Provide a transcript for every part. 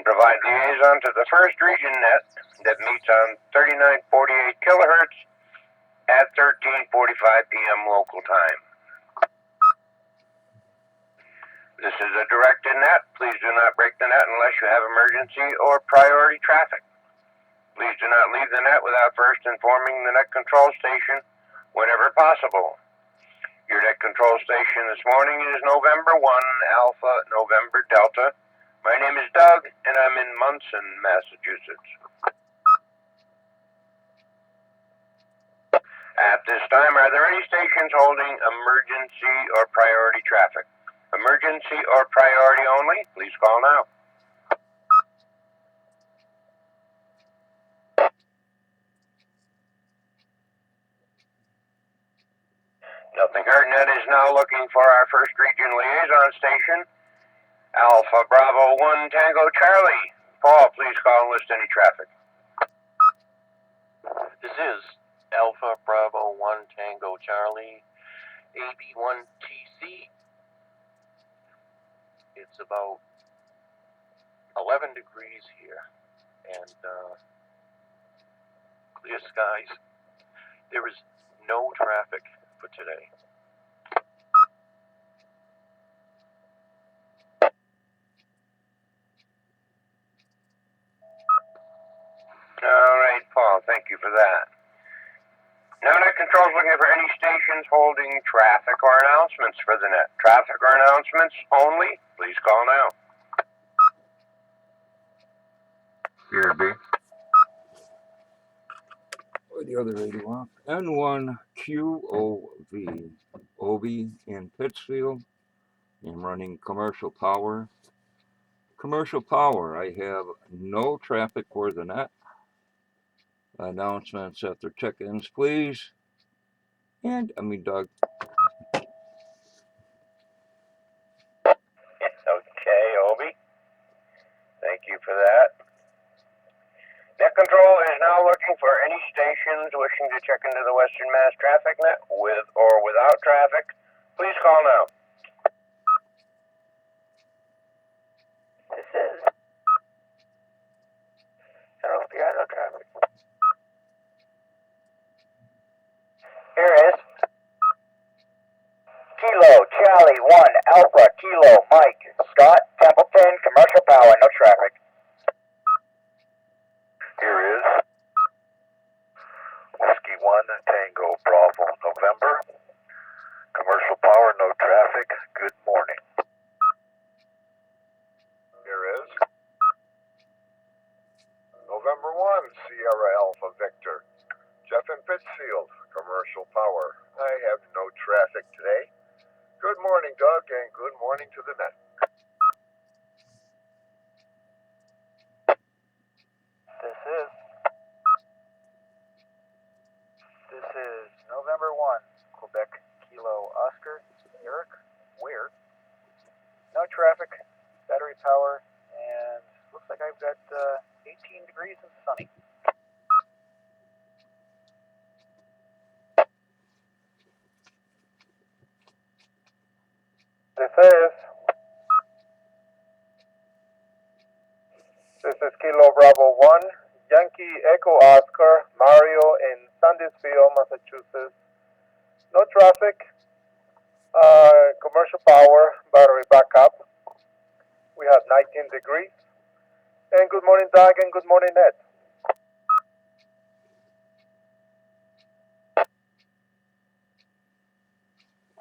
Provide liaison to the first region net that meets on 3948 kilohertz at 13:45 p.m. local time. This is a directed net. Please do not break the net unless you have emergency or priority traffic. Please do not leave the net without first informing the net control station whenever possible. Your net control station this morning is November 1 Alpha November Delta. My name is Doug and I'm in Munson, Massachusetts. At this time, are there any stations holding emergency or priority traffic? Emergency or priority only? Please call now. Nothing heard. Net is now looking for our first region liaison station, Alpha Bravo 1 Tango Charlie. Paul, please call and list any traffic. This is Alpha Bravo 1 Tango Charlie, AB1TC. It's about 11 degrees here and clear skies. There is no traffic for today. All right, Paul, thank you for that. Now net control's looking for any stations holding traffic or announcements for the net. Traffic or announcements only, please call now. Here, B. The other radio off. N1QOV. OB in Pittsfield. I'm running commercial power. Commercial power, I have no traffic for the net. Announcements after check-ins, please. And, Doug. Okay, Obi. Thank you for that. Net control is now looking for any stations wishing to check into the Western Mass traffic net with or without traffic. Please call now. This is no traffic. Here is Kilo Charlie 1 Alpha Kilo Mike Scott Templeton commercial power, no traffic. Here is Whiskey 1 Tango Bravo November. Commercial power, no traffic. Good morning. Here is November 1 Sierra Alpha Victor. Jeff in Pittsfield. Commercial power. I have no traffic today. Good morning, Doug, and good morning to the net. This is November 1, Quebec Kilo Oscar, Eric, where? No traffic, battery power, and looks like I've got 18 degrees and sunny. This is Kilo Bravo 1, Yankee Echo Oscar, Mario in Sandusville, Massachusetts. No traffic, commercial power, battery backup. We have 19 degrees. And good morning, Doug, and good morning, Ned.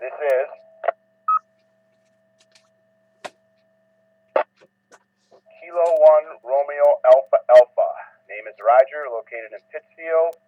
This is Kilo 1 Romeo Alpha Alpha. Name is Roger, located in Pittsfield.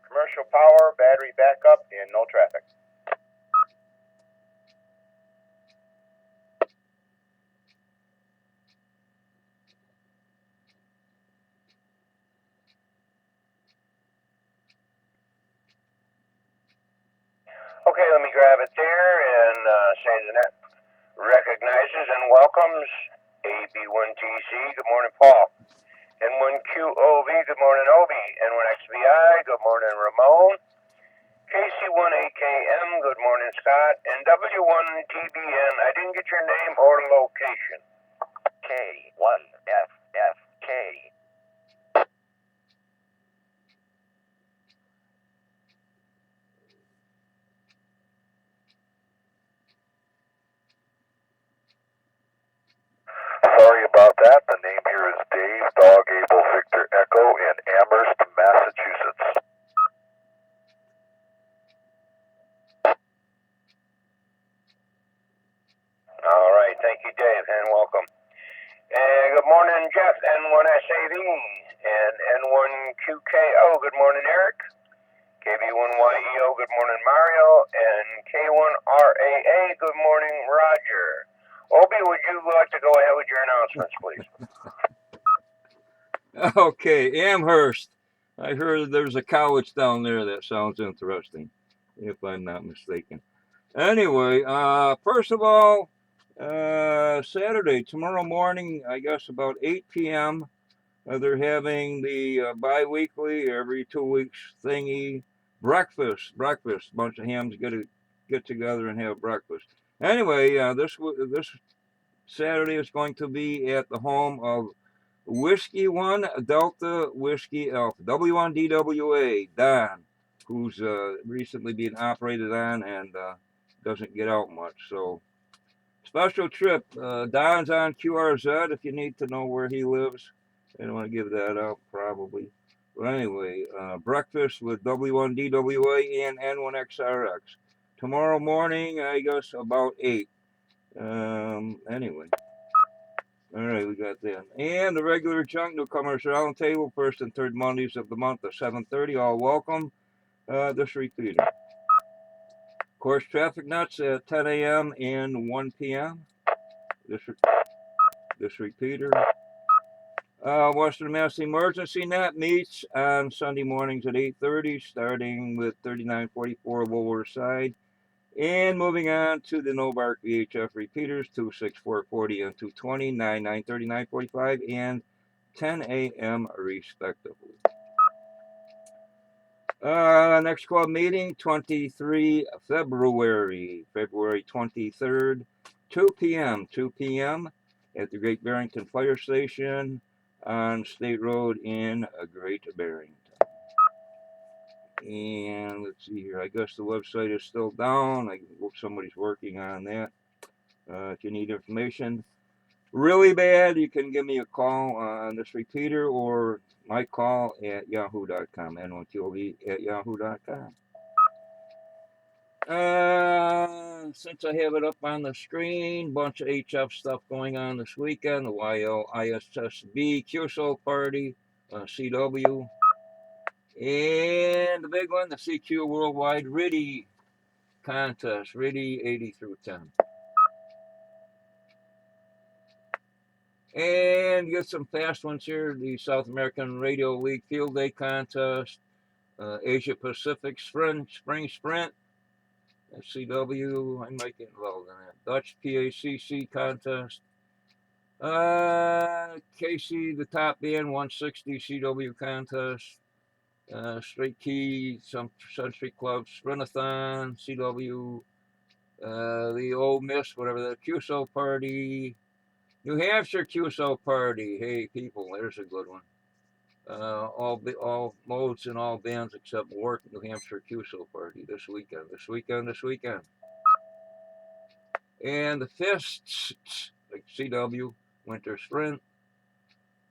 Commercial power, battery backup, and no traffic. Okay, let me grab it there and say the net recognizes and welcomes AB1TC. Good morning, Paul. N1QOV, good morning, Obi. N1XVI, good morning, Ramon. KC1AKM, good morning, Scott. And W1TBN, I didn't get your name or location. K1FF, that. The name here is Dave, Dog, Able, Victor, Echo in Amherst, Massachusetts. All right, thank you, Dave, and welcome. And good morning, Jeff, N1SAV, and N1QKO, good morning, Eric. KB1YEO, good morning, Mario, and K1RAA, good morning, Roger. Obi, would you like to go ahead with your announcements, please? Okay, Amherst. I heard there's a college down there that sounds interesting, if I'm not mistaken. Anyway, first of all, Saturday, tomorrow morning, I guess about 8 p.m., they're having the bi-weekly, every 2 weeks thingy, breakfast. Bunch of hams get together and have breakfast. Anyway, this Saturday is going to be at the home of Whiskey 1 Delta Whiskey Alpha, W1DWA, Don, who's recently being operated on and doesn't get out much. So, special trip. Don's on QRZ if you need to know where he lives. I don't want to give that out, probably. But anyway, breakfast with W1DWA and N1XRX. Tomorrow morning, I guess about 8. Anyway. All right, we got that. And the regular junk newcomers round table, first and third Mondays of the month at 7:30. All welcome. This repeater. Of course, traffic nuts at 10 a.m. and 1 p.m. This repeater. Western Mass Emergency Net meets on Sunday mornings at 8:30, starting with 3944 Woolworth Side. And moving on to the no-bark VHF repeaters, 26440 and 220, 9, 9:30, 9:45, and 10 a.m. respectively. Next club meeting, 23 February 23rd, 2 p.m. at the Great Barrington Fire Station on State Road in Great Barrington. And let's see here. I guess the website is still down. Somebody's working on that. If you need information really bad, you can give me a call on this repeater or my call at yahoo.com, N1QOV at yahoo.com. Since I have it up on the screen, bunch of HF stuff going on this weekend. The YL ISSB QSO party, CW. And the big one, the CQ Worldwide RIDI contest, RIDI 80 through 10. And get some fast ones here, the South American Radio League Field Day contest, Asia Pacific Spring Sprint, CW, I might get involved in that, Dutch PACC contest, Casey, the Top Band 160 CW contest, Straight Key, some Sun Street Club, Sprintathon, CW, the Old Miss, whatever, the QSO party, New Hampshire QSO party. Hey, people, there's a good one. All modes and all bands except Work New Hampshire QSO party this weekend. And the Fists, like CW, Winter Sprint.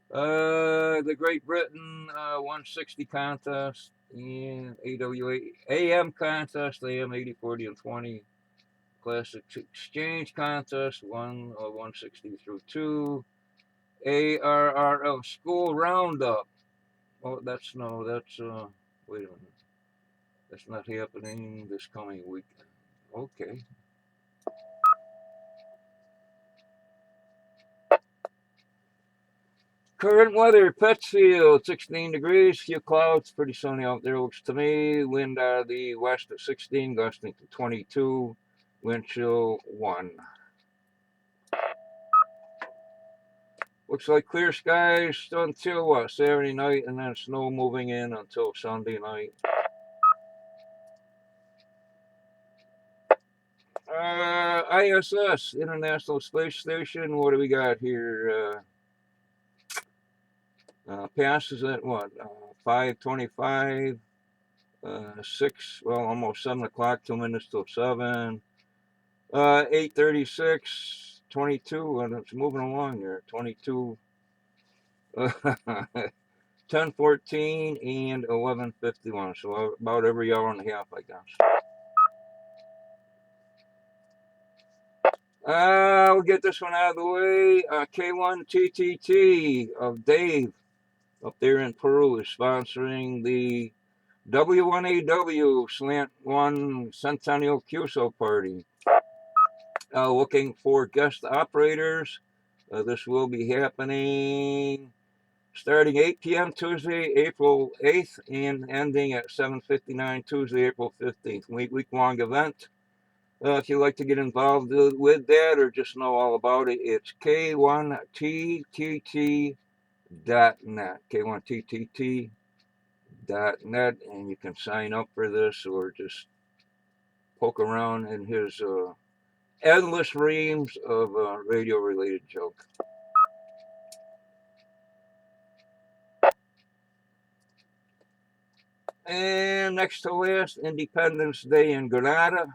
The Great Britain 160 contest and AWA AM contest, AM 80, 40, and 20. Classic Exchange contest 160 through 2. ARRL School Roundup. Oh, wait a minute. That's not happening this coming weekend. Okay. Current weather, Pittsfield, 16 degrees, few clouds, pretty sunny out there, looks to me. Wind out of the west at 16, gusting to 22, wind chill 1. Looks like clear skies until Saturday night, and then snow moving in until Sunday night. ISS, International Space Station, what do we got here? Passes at what? 5:25, 6, almost 7 o'clock, 2 minutes till 7. 8:36, 22, and it's moving along there. 22, 10:14, and 11:51. So about every hour and a half, I guess. We'll get this one out of the way. K1 TTT of Dave up there in Peru is sponsoring the W1AW Slant 1 Centennial QSO party. Looking for guest operators. This will be happening starting 8 p.m. Tuesday, April 8th, and ending at 7:59 Tuesday, April 15th. Week-long event. If you'd like to get involved with that or just know all about it, it's k1ttt.net. k1ttt.net, and you can sign up for this or just poke around in his endless reams of radio-related jokes. And next to last, Independence Day in Grenada.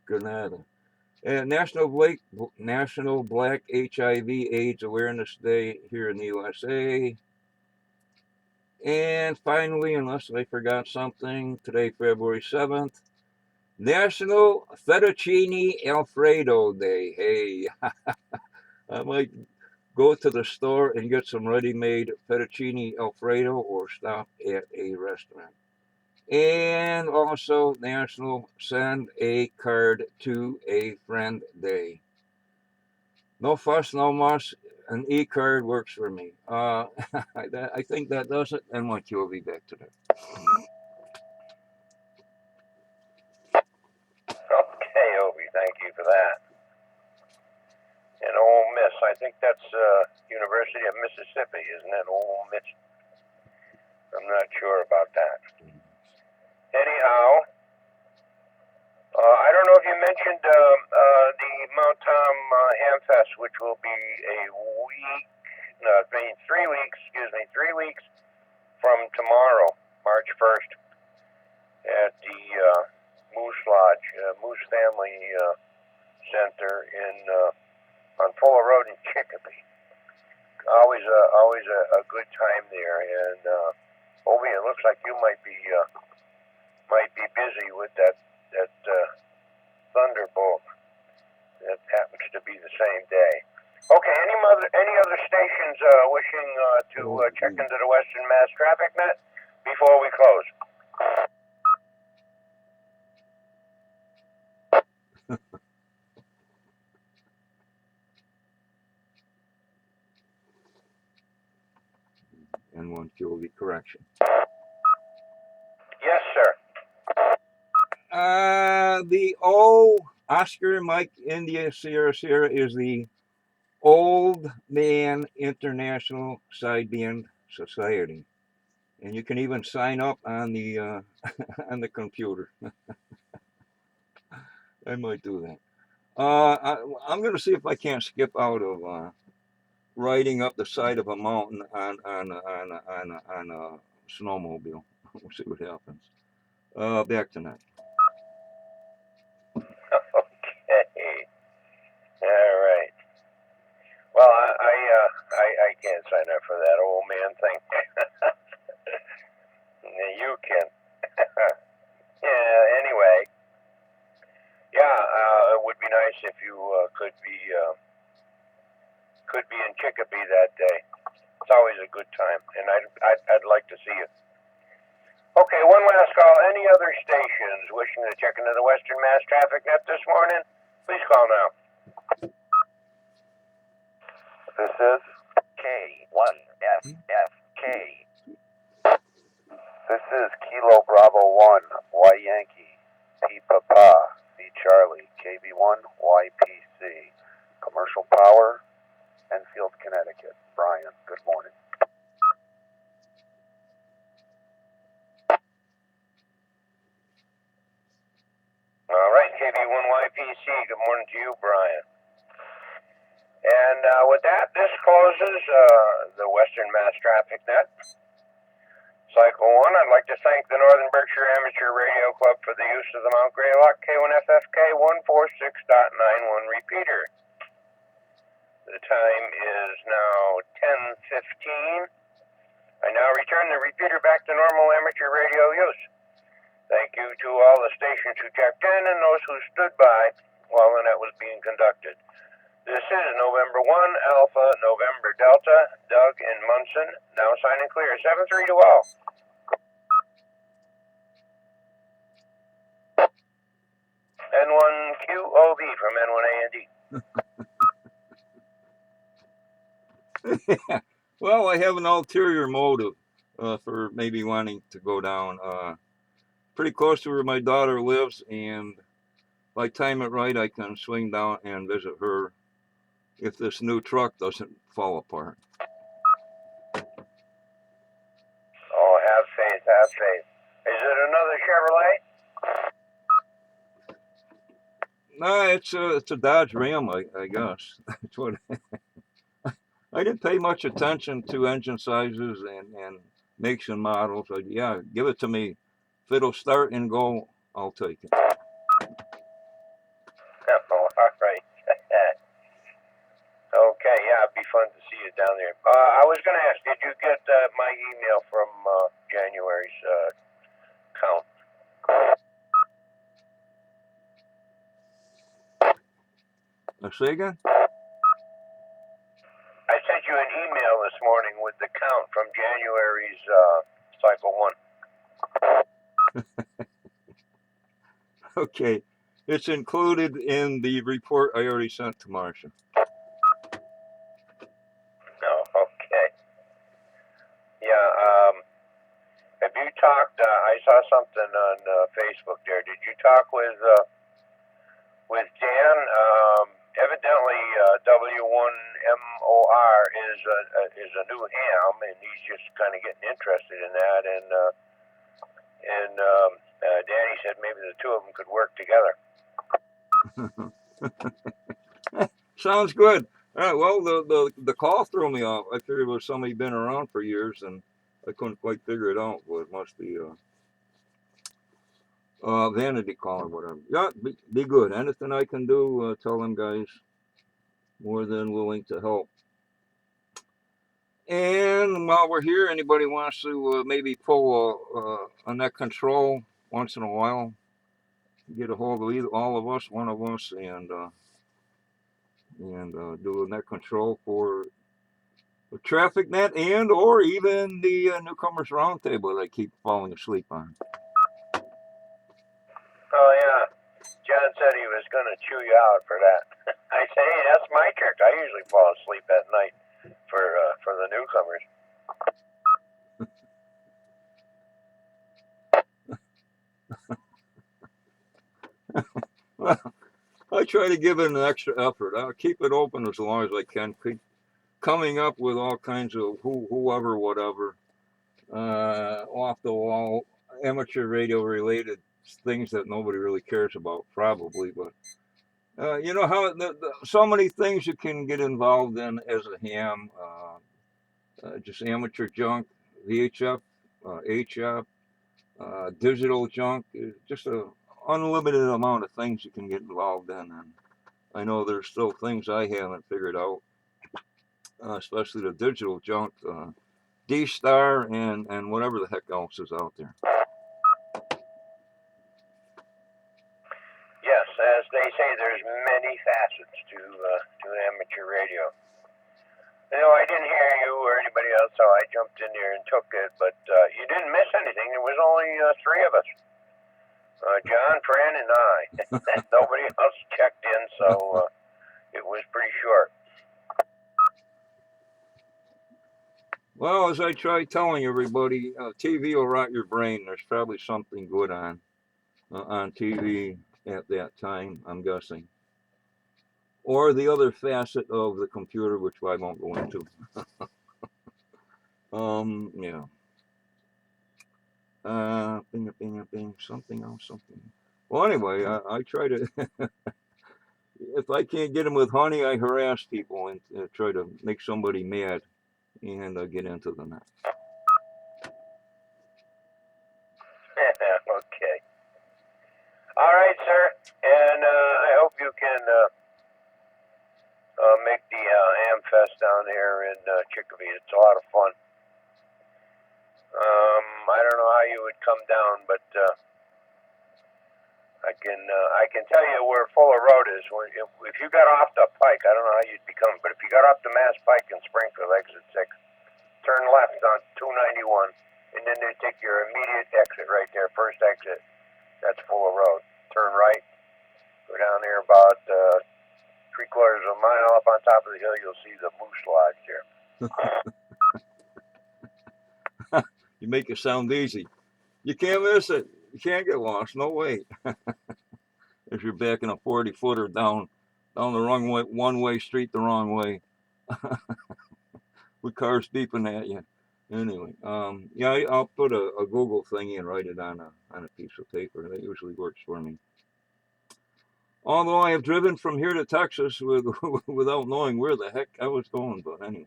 Grenada. National Black HIV/AIDS Awareness Day here in the USA. And finally, unless I forgot something, today, February 7th, National Fettuccine Alfredo Day. Hey, I might go to the store and get some ready-made fettuccine Alfredo or stop at a restaurant. And also National Send a Card to a Friend Day. No fuss, no muss. An e-card works for me. I think that does it. N1Q will be back today. Okay, Obi, thank you for that. And Ole Miss, I think that's University of Mississippi, isn't it? Ole Miss. I'm not sure about that. Anyhow, I don't know if you mentioned the Mount Tom Hamfest, which will be a week, 3 weeks, 3 weeks from tomorrow, March 1st, at the Moose Lodge, Moose Family Center on Fuller Road in Chicopee. Always a good time there, and Obi, it looks like you might be busy with that Thunderbolt. That happens to be the same day. Okay, any other stations wishing to check into the Western Mass Traffic Net before we close? N1Q will be correction. Yes, sir. The O, Oscar Mike India Sierra Sierra, is the Old Man International Sideband Society, and you can even sign up on the on the computer. I might do that. I'm going to see if I can't skip out of riding up the side of a mountain on a snowmobile. We'll see what happens. Back tonight. Okay. All right. Well, I can't sign up for that old man thing. You can. Yeah. Anyway. Yeah. It would be nice if you could be in Chicopee that day. It's always a good time, and I'd like to see you. Okay, one last call. Any other stations wishing to check into the Western Mass Traffic Net this morning? Please call now. This is K1FFK. This is Kilo Bravo 1, Y Yankee, P Papa, C Charlie, KB1, YPC, Commercial Power, Enfield, Connecticut. Brian, good morning. All right, KB1YPC, good morning to you, Brian. And with that, this closes the Western Mass Traffic Net. Cycle 1, I'd like to thank the Northern Berkshire Amateur Radio Club for the use of the Mount Greylock K1FFK 146.91 repeater. The time is now 10:15. I now return the repeater back to normal amateur radio use. Thank you to all the stations who checked in and those who stood by while the net was being conducted. This is November 1, Alpha, November Delta, Doug and Munson, now signing clear, 7-3 to all. N1QOV from N1AND. Well, I have an ulterior motive for maybe wanting to go down pretty close to where my daughter lives, and if I time it right, I can swing down and visit her if this new truck doesn't fall apart. Oh, have faith, have faith. Is it another Chevrolet? No, it's a Dodge Ram, I guess. That's what. I didn't pay much attention to engine sizes and makes and models. But yeah, give it to me. If it'll start and go, I'll take it. Oh, all right. Okay, yeah, it'd be fun to see you down there. I was going to ask, did you get my email from January's count? Say again? I sent you an email this morning with the count from January's cycle 1. Okay. It's included in the report I already sent to Marcia. Oh, okay. Yeah, have you talked, I saw something on Facebook there. Did you talk with Dan? Evidently, W1MOR is a new ham, and he's just kind of getting interested in that. And Danny said maybe the two of them could work together. Sounds good. All right. Well, the call threw me off. I figured it was somebody been around for years, and I couldn't quite figure it out. But it must be vanity call or whatever. Yeah, be good. Anything I can do, tell them guys. More than willing to help. And while we're here, anybody wants to maybe pull a net control once in a while, get a hold of either all of us, one of us, and do a net control for the traffic net and or even the newcomers roundtable that I keep falling asleep on. Oh yeah, John said he was going to chew you out for that. I say, hey, that's my trick. I usually fall asleep at night for the newcomers. Well, I try to give it an extra effort. I'll keep it open as long as I can. Keep coming up with all kinds of whoever, whatever, off the wall, amateur radio related things that nobody really cares about, probably, but. You know how so many things you can get involved in as a ham, just amateur junk, VHF, HF, digital junk, just a unlimited amount of things you can get involved in. And I know there's still things I haven't figured out, especially the digital junk, D-Star and whatever the heck else is out there. Yes, as they say, there's many facets to amateur radio. You know, I didn't hear you or anybody else, so I jumped in there and took it, but you didn't miss anything. There was only three of us. John, Fran, and I. Nobody else checked in, so it was pretty short. Well, as I try telling everybody, TV will rot your brain. There's probably something good on TV at that time, I'm guessing. Or the other facet of the computer, which I won't go into. Yeah. Bing, something else. Well, anyway, I try to, if I can't get them with honey, I harass people and try to make somebody mad and get into the net. All right, sir. And I hope you can make the Amfest down here in Chicopee. It's a lot of fun. I don't know how you would come down, but I can tell you where Fuller Road is. If you got off the Pike, I don't know how you'd be coming, but if you got off the Mass Pike in Springfield, exit 6, turn left on 291, and then they take your immediate exit right there, first exit. That's Fuller Road. Turn right, go down there about 3/4 of a mile up on top of the hill. You'll see the Moose Lodge there. You make it sound easy. You can't miss it. You can't get lost. No way. If you're backing a 40-footer down the wrong way, one-way street the wrong way, with cars beeping at you. Anyway, yeah, I'll put a Google thingy and write it on a piece of paper. That usually works for me. Although I have driven from here to Texas without knowing where the heck I was going, but anyway.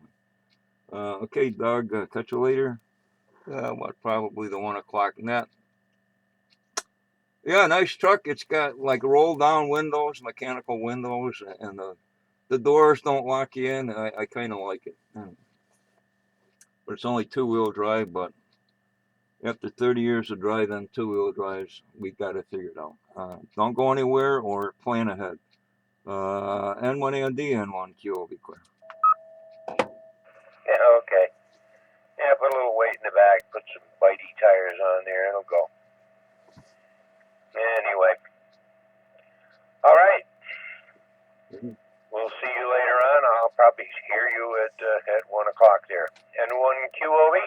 Okay, Doug, catch you later. Probably the 1 o'clock net. Yeah, nice truck. It's got like roll down windows, mechanical windows, and the doors don't lock you in. I kind of like it. But it's only 2-wheel drive, but after 30 years of driving 2-wheel drives, we got it figured out. Don't go anywhere or plan ahead. N1AND, N1Q will be clear. Yeah, okay. Yeah, put a little weight in the back, put some bitey tires on there, it'll go. Anyway. All right. We'll see you later on. I'll probably hear you at 1 o'clock there. N1QOE,